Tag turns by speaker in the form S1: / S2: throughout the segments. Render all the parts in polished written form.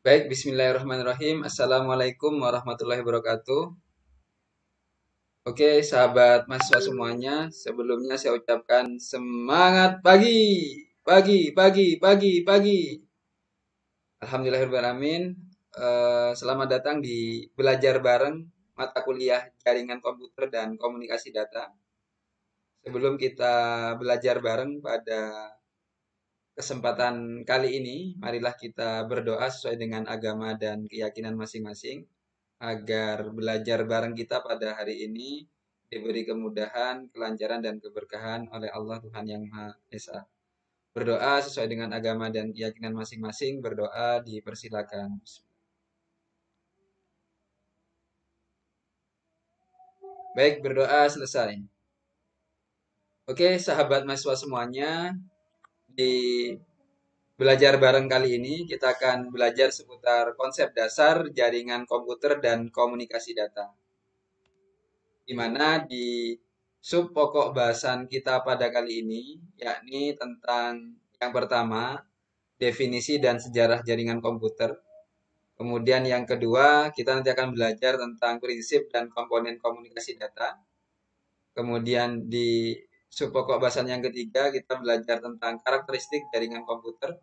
S1: Baik, bismillahirrahmanirrahim. Assalamualaikum warahmatullahi wabarakatuh. Oke, sahabat mahasiswa semuanya, sebelumnya saya ucapkan semangat pagi, pagi, pagi, pagi, pagi. Alhamdulillahirrahmanirrahim. Selamat datang di belajar bareng mata kuliah jaringan komputer dan komunikasi data. Sebelum kita belajar bareng pada kesempatan kali ini, marilah kita berdoa sesuai dengan agama dan keyakinan masing-masing, agar belajar bareng kita pada hari ini diberi kemudahan, kelancaran, dan keberkahan oleh Allah Tuhan Yang Maha Esa. Berdoa sesuai dengan agama dan keyakinan masing-masing, berdoa dipersilakan. Baik, berdoa selesai. Oke, sahabat mahasiswa semuanya, di belajar bareng kali ini kita akan belajar seputar konsep dasar jaringan komputer dan komunikasi data, di mana di sub pokok bahasan kita pada kali ini, yakni tentang yang pertama, definisi dan sejarah jaringan komputer. Kemudian yang kedua, kita nanti akan belajar tentang prinsip dan komponen komunikasi data. Kemudian di sub pokok bahasan yang ketiga, kita belajar tentang karakteristik jaringan komputer.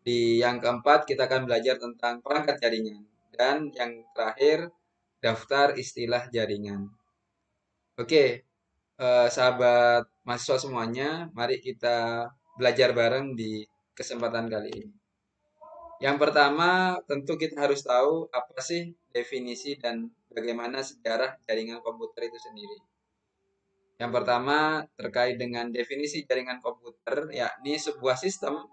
S1: Di yang keempat, kita akan belajar tentang perangkat jaringan. Dan yang terakhir, daftar istilah jaringan. Oke, sahabat mahasiswa semuanya, mari kita belajar bareng di kesempatan kali ini. Yang pertama, tentu kita harus tahu apa sih definisi dan bagaimana sejarah jaringan komputer itu sendiri. Yang pertama, terkait dengan definisi jaringan komputer, yakni sebuah sistem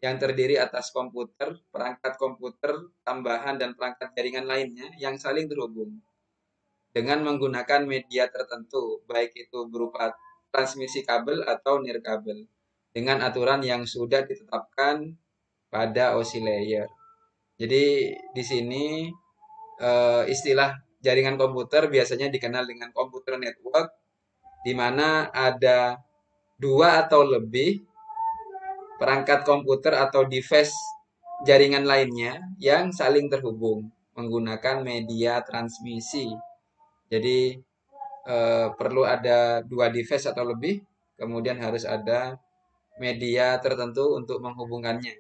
S1: yang terdiri atas komputer, perangkat komputer, tambahan, dan perangkat jaringan lainnya yang saling terhubung dengan menggunakan media tertentu, baik itu berupa transmisi kabel atau nirkabel, dengan aturan yang sudah ditetapkan pada OSI layer. Jadi di sini istilah jaringan komputer biasanya dikenal dengan komputer network, di mana ada dua atau lebih perangkat komputer atau device jaringan lainnya yang saling terhubung menggunakan media transmisi. Jadi perlu ada dua device atau lebih, kemudian harus ada media tertentu untuk menghubungkannya,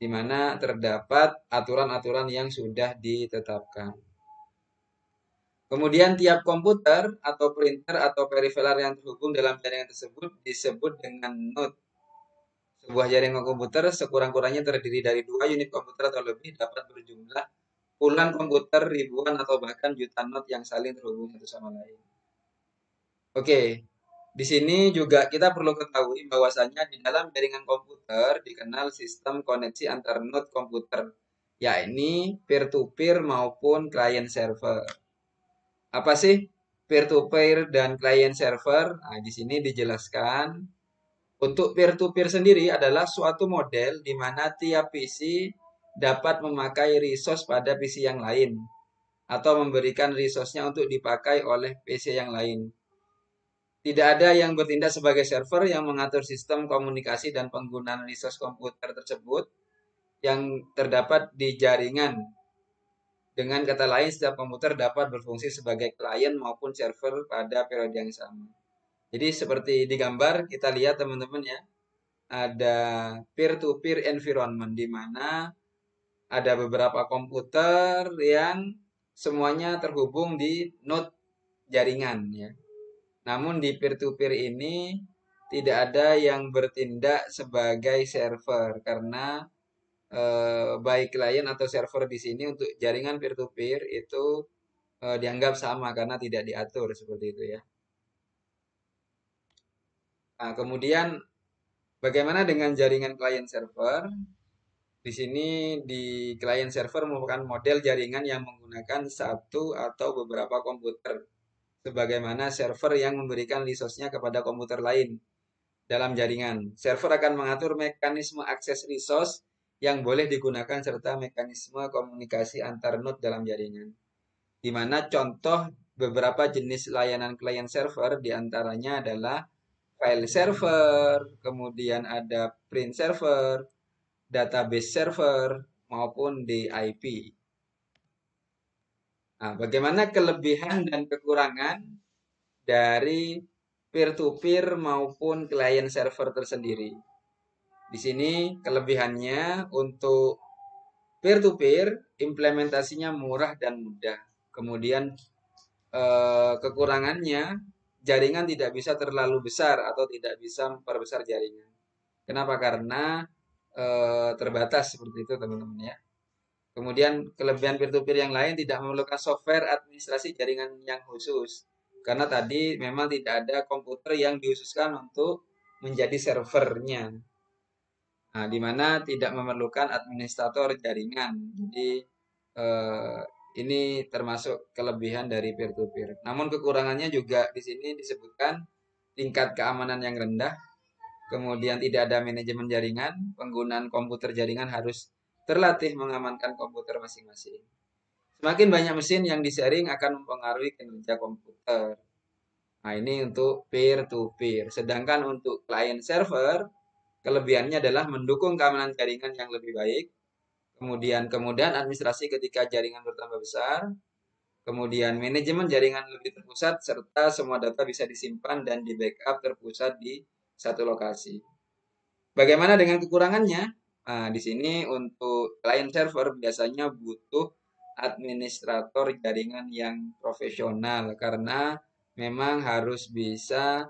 S1: di mana terdapat aturan-aturan yang sudah ditetapkan. Kemudian tiap komputer atau printer atau peripheral yang terhubung dalam jaringan tersebut disebut dengan node. Sebuah jaringan komputer sekurang-kurangnya terdiri dari dua unit komputer atau lebih, dapat berjumlah puluhan komputer, ribuan, atau bahkan jutaan node yang saling terhubung satu sama lain. Oke, di sini juga kita perlu ketahui bahwasanya di dalam jaringan komputer dikenal sistem koneksi antar node komputer, yakni peer-to-peer maupun client server. Apa sih peer-to-peer dan client server? Nah, di sini dijelaskan. Untuk peer-to-peer sendiri adalah suatu model di mana tiap PC dapat memakai resource pada PC yang lain atau memberikan resource-nya untuk dipakai oleh PC yang lain. Tidak ada yang bertindak sebagai server yang mengatur sistem komunikasi dan penggunaan resource komputer tersebut yang terdapat di jaringan. Dengan kata lain, setiap komputer dapat berfungsi sebagai klien maupun server pada periode yang sama. Jadi seperti di gambar kita lihat teman-teman ya, ada peer-to-peer environment di mana ada beberapa komputer yang semuanya terhubung di node jaringan ya. Namun di peer-to-peer ini tidak ada yang bertindak sebagai server karena baik klien atau server di sini untuk jaringan peer-to-peer itu dianggap sama karena tidak diatur seperti itu ya. Nah, kemudian bagaimana dengan jaringan client server? Di sini di client server merupakan model jaringan yang menggunakan satu atau beberapa komputer sebagaimana server yang memberikan resource-nya kepada komputer lain dalam jaringan. Server akan mengatur mekanisme akses resource yang boleh digunakan serta mekanisme komunikasi antar node dalam jaringan. Di mana contoh beberapa jenis layanan client server diantaranya adalah file server, kemudian ada print server, database server, maupun di IP. Nah, bagaimana kelebihan dan kekurangan dari peer-to-peer maupun client server tersendiri? Di sini kelebihannya untuk peer-to-peer implementasinya murah dan mudah. Kemudian kekurangannya jaringan tidak bisa terlalu besar atau tidak bisa memperbesar jaringan. Kenapa? Karena terbatas seperti itu teman-teman ya. Kemudian kelebihan peer-to-peer yang lain tidak memerlukan software administrasi jaringan yang khusus. Karena tadi memang tidak ada komputer yang dihususkan untuk menjadi servernya. Nah, di mana tidak memerlukan administrator jaringan. Jadi eh, ini termasuk kelebihan dari peer-to-peer. Namun kekurangannya juga di sini disebutkan tingkat keamanan yang rendah, kemudian tidak ada manajemen jaringan, penggunaan komputer jaringan harus terlatih mengamankan komputer masing-masing. Semakin banyak mesin yang di-sharing akan mempengaruhi kinerja komputer. Nah, ini untuk peer-to-peer. Sedangkan untuk client server, kelebihannya adalah mendukung keamanan jaringan yang lebih baik, kemudian kemudahan administrasi ketika jaringan bertambah besar, kemudian manajemen jaringan lebih terpusat, serta semua data bisa disimpan dan di backup terpusat di satu lokasi. Bagaimana dengan kekurangannya? Nah, di sini untuk client server biasanya butuh administrator jaringan yang profesional karena memang harus bisa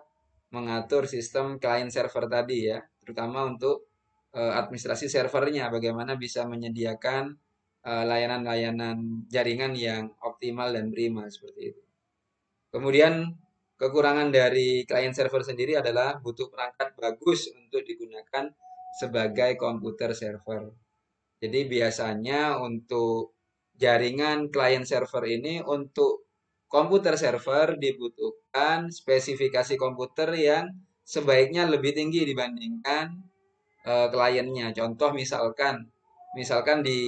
S1: mengatur sistem client server tadi ya, terutama untuk administrasi servernya, bagaimana bisa menyediakan layanan-layanan jaringan yang optimal dan prima seperti itu. Kemudian kekurangan dari client server sendiri adalah butuh perangkat bagus untuk digunakan sebagai komputer server. Jadi biasanya untuk jaringan client server ini untuk komputer server dibutuhkan spesifikasi komputer yang sebaiknya lebih tinggi dibandingkan kliennya. Contoh misalkan di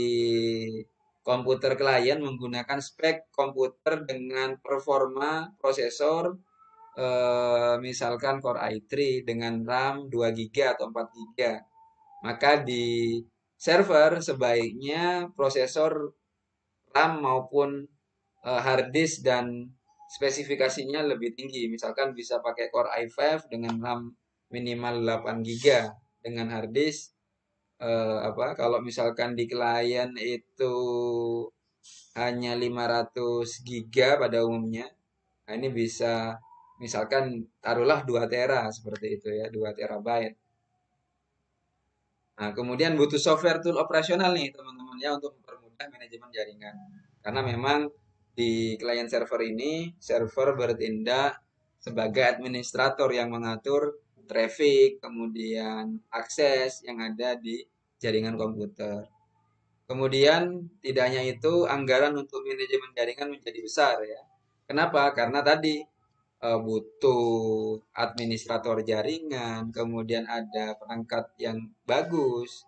S1: komputer klien menggunakan spek komputer dengan performa prosesor misalkan Core i3 dengan RAM 2 GB atau 4 GB. Maka di server sebaiknya prosesor RAM maupun hard disk dan spesifikasinya lebih tinggi. Misalkan bisa pakai Core i5 dengan RAM minimal 8 GB dengan hard disk kalau misalkan di klien itu hanya 500 GB pada umumnya. Nah, ini bisa misalkan taruhlah 2 tera seperti itu ya, 2 terabyte. Nah, kemudian butuh software tool operasional nih teman-teman ya untuk mempermudah manajemen jaringan. Karena memang di client server ini, server bertindak sebagai administrator yang mengatur traffic, kemudian akses yang ada di jaringan komputer. Kemudian tidak hanya itu, anggaran untuk manajemen jaringan menjadi besar ya. Kenapa? Karena tadi butuh administrator jaringan, kemudian ada perangkat yang bagus,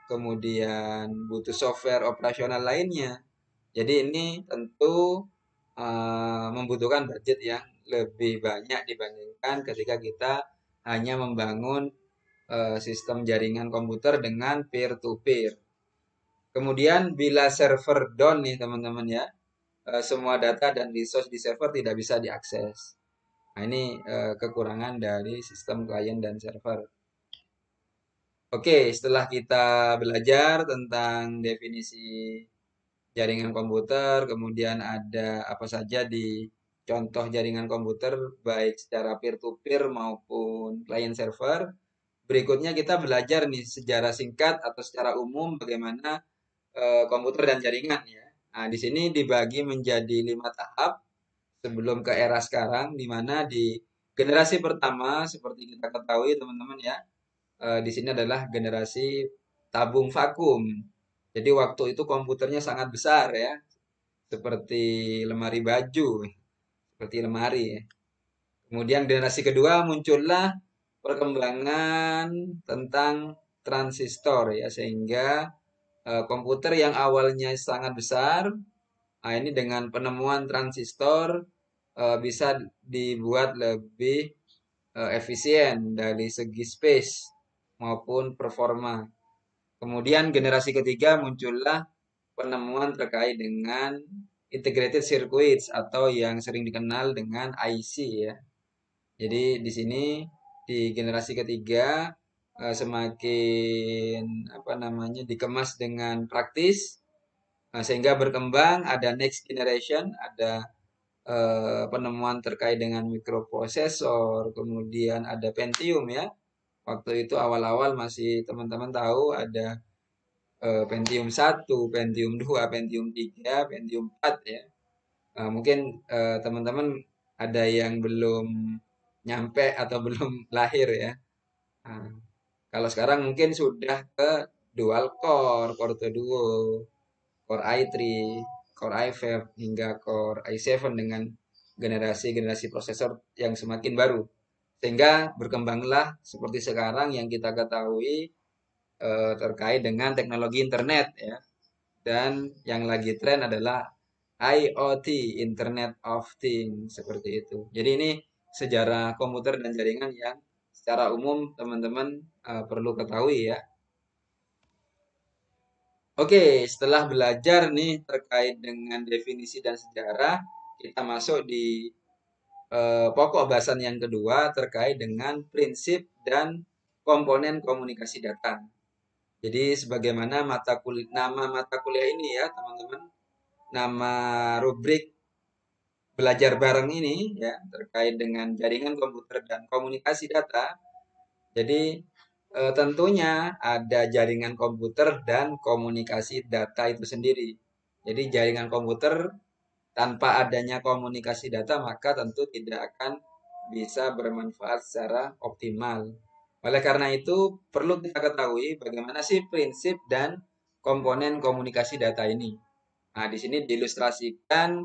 S1: kemudian butuh software operasional lainnya. Jadi ini tentu membutuhkan budget yang lebih banyak dibandingkan ketika kita hanya membangun sistem jaringan komputer dengan peer-to-peer. Kemudian bila server down nih teman-teman ya, semua data dan resource di server tidak bisa diakses. Nah, ini kekurangan dari sistem klien dan server. Oke, setelah kita belajar tentang definisi jaringan komputer, kemudian ada apa saja di contoh jaringan komputer, baik secara peer-to-peer maupun client server. Berikutnya kita belajar nih sejarah singkat atau secara umum bagaimana komputer dan jaringan ya. Nah, di sini dibagi menjadi 5 tahap sebelum ke era sekarang, di mana di generasi pertama seperti kita ketahui teman-teman ya, di sini adalah generasi tabung vakum. Jadi waktu itu komputernya sangat besar ya, seperti lemari baju, seperti lemari ya. Kemudian generasi kedua muncullah perkembangan tentang transistor ya, sehingga komputer yang awalnya sangat besar, nah ini dengan penemuan transistor bisa dibuat lebih efisien dari segi space maupun performa. Kemudian generasi ketiga muncullah penemuan terkait dengan integrated circuits atau yang sering dikenal dengan IC ya. Jadi di sini di generasi ketiga semakin apa namanya dikemas dengan praktis sehingga berkembang ada next generation, ada penemuan terkait dengan mikroprosesor, kemudian ada Pentium ya. Waktu itu awal-awal masih teman-teman tahu ada Pentium 1, Pentium 2, Pentium 3, Pentium 4 ya. Mungkin teman-teman ada yang belum nyampe atau belum lahir ya. Nah, kalau sekarang mungkin sudah ke dual core, core duo, core i3, core i5 hingga core i7 dengan generasi-generasi prosesor yang semakin baru. Sehingga berkembanglah seperti sekarang yang kita ketahui terkait dengan teknologi internet ya. Dan yang lagi tren adalah IoT, Internet of Things, seperti itu. Jadi ini sejarah komputer dan jaringan yang secara umum teman-teman perlu ketahui ya. Oke, setelah belajar nih terkait dengan definisi dan sejarah, kita masuk di pokok bahasan yang kedua terkait dengan prinsip dan komponen komunikasi data. Jadi sebagaimana nama mata kuliah ini ya teman-teman, nama rubrik belajar bareng ini ya terkait dengan jaringan komputer dan komunikasi data. Jadi tentunya ada jaringan komputer dan komunikasi data itu sendiri. Jadi jaringan komputer tanpa adanya komunikasi data maka tentu tidak akan bisa bermanfaat secara optimal. Oleh karena itu perlu kita ketahui bagaimana sih prinsip dan komponen komunikasi data ini. Nah, di sini diilustrasikan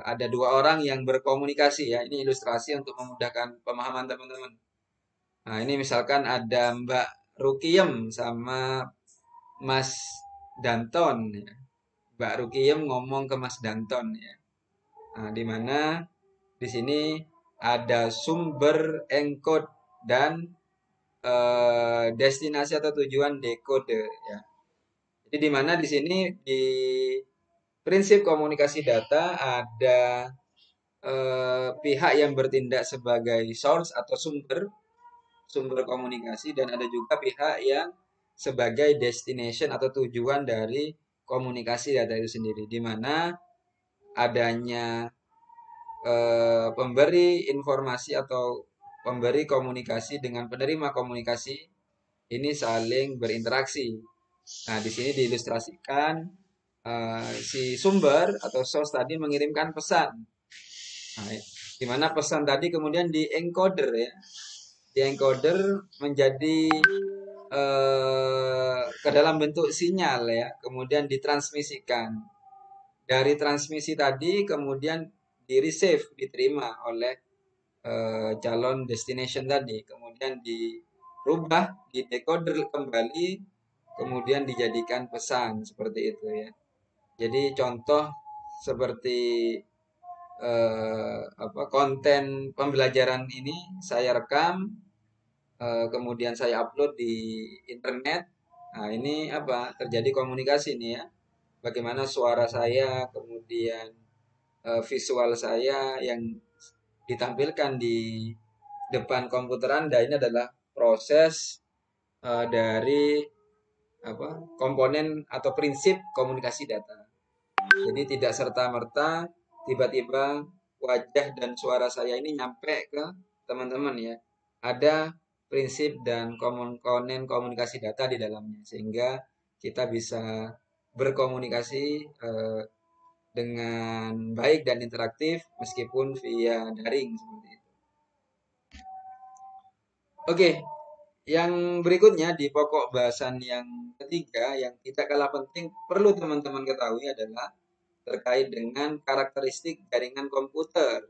S1: ada dua orang yang berkomunikasi ya. Ini ilustrasi untuk memudahkan pemahaman teman-teman. Nah, ini misalkan ada Mbak Rukiem sama Mas Danton ya. Mbak Rukiem ngomong ke Mas Danton ya. Nah, di mana di sini ada sumber encode dan destinasi atau tujuan decode ya. Jadi di mana di sini di prinsip komunikasi data ada pihak yang bertindak sebagai source atau sumber komunikasi dan ada juga pihak yang sebagai destination atau tujuan dari komunikasi data itu sendiri di mana adanya pemberi informasi atau pemberi komunikasi dengan penerima komunikasi ini saling berinteraksi. Nah, di sini diilustrasikan si sumber atau source tadi mengirimkan pesan. Nah, di mana pesan tadi kemudian di-encoder ya. Di-encoder menjadi ke dalam bentuk sinyal ya, kemudian ditransmisikan. Dari transmisi tadi kemudian di-receive, diterima oleh calon destination tadi, kemudian dirubah, di-decoder kembali, kemudian dijadikan pesan seperti itu ya. Jadi contoh seperti konten pembelajaran ini saya rekam, kemudian saya upload di internet. Nah, ini apa? Terjadi komunikasi nih ya. Bagaimana suara saya, kemudian visual saya yang ditampilkan di depan komputer Anda ini adalah proses dari apa? Komponen atau prinsip komunikasi data. Jadi tidak serta-merta tiba-tiba wajah dan suara saya ini nyampe ke teman-teman ya. Ada prinsip dan komponen komunikasi data di dalamnya sehingga kita bisa berkomunikasi dengan baik dan interaktif meskipun via daring seperti itu. Oke, yang berikutnya di pokok bahasan yang ketiga yang tidak kalah penting perlu teman-teman ketahui adalah terkait dengan karakteristik jaringan komputer,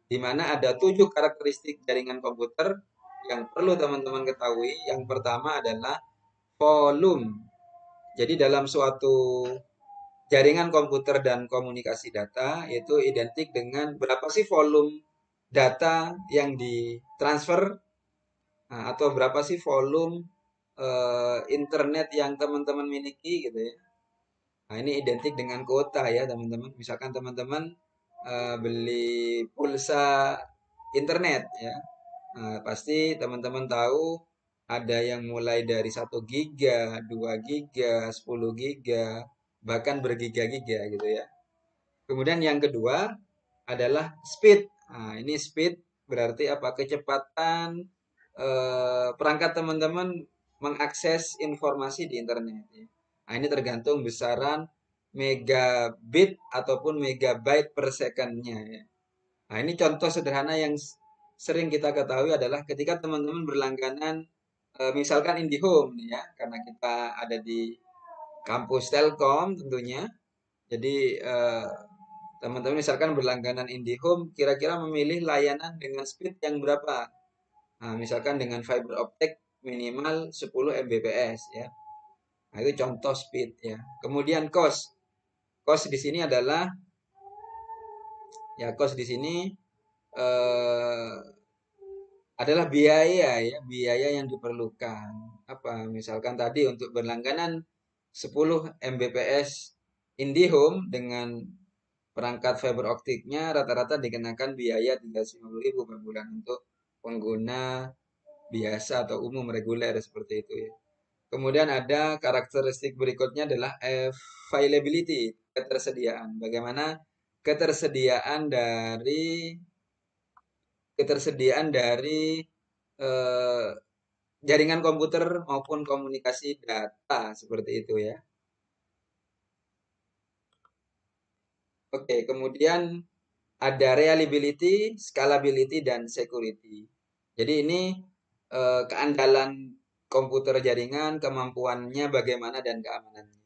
S1: di mana ada 7 karakteristik jaringan komputer yang perlu teman-teman ketahui. Yang pertama adalah volume. Jadi dalam suatu jaringan komputer dan komunikasi data itu identik dengan berapa sih volume data yang ditransfer atau berapa sih volume internet yang teman-teman miliki gitu ya. Nah, ini identik dengan kuota ya, teman-teman. Misalkan teman-teman beli pulsa internet ya. Nah, pasti teman-teman tahu ada yang mulai dari 1 giga, 2 giga, 10 giga, bahkan bergiga-giga gitu ya. Kemudian yang kedua adalah speed. Nah, ini speed berarti apa? Kecepatan perangkat teman-teman mengakses informasi di internet ya. Nah, ini tergantung besaran megabit ataupun megabyte per secondnya ya. Nah, ini contoh sederhana yang sering kita ketahui adalah ketika teman-teman berlangganan misalkan IndiHome nih ya, karena kita ada di kampus Telkom tentunya. Jadi teman-teman misalkan berlangganan IndiHome kira-kira memilih layanan dengan speed yang berapa? Nah, misalkan dengan fiber optik minimal 10 Mbps ya. Nah, itu contoh speed ya. Kemudian cost. Cost di sini adalah ya cost di sini eh, adalah biaya ya, biaya yang diperlukan. Apa? Misalkan tadi untuk berlangganan 10 Mbps IndiHome dengan perangkat fiber optiknya rata-rata dikenakan biaya 350.000 per bulan untuk pengguna biasa atau umum reguler seperti itu ya. Kemudian ada karakteristik berikutnya adalah availability, ketersediaan. Bagaimana ketersediaan dari eh, jaringan komputer maupun komunikasi data seperti itu ya. Oke, kemudian ada reliability, scalability, dan security. Jadi ini keandalan komputer jaringan, kemampuannya bagaimana dan keamanannya.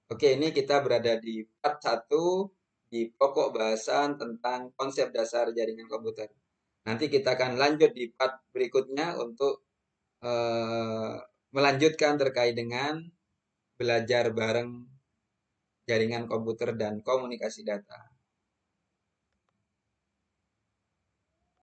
S1: Oke, ini kita berada di part 1 di pokok bahasan tentang konsep dasar jaringan komputer. Nanti kita akan lanjut di part berikutnya untuk eh, melanjutkan terkait dengan belajar bareng jaringan komputer dan komunikasi data.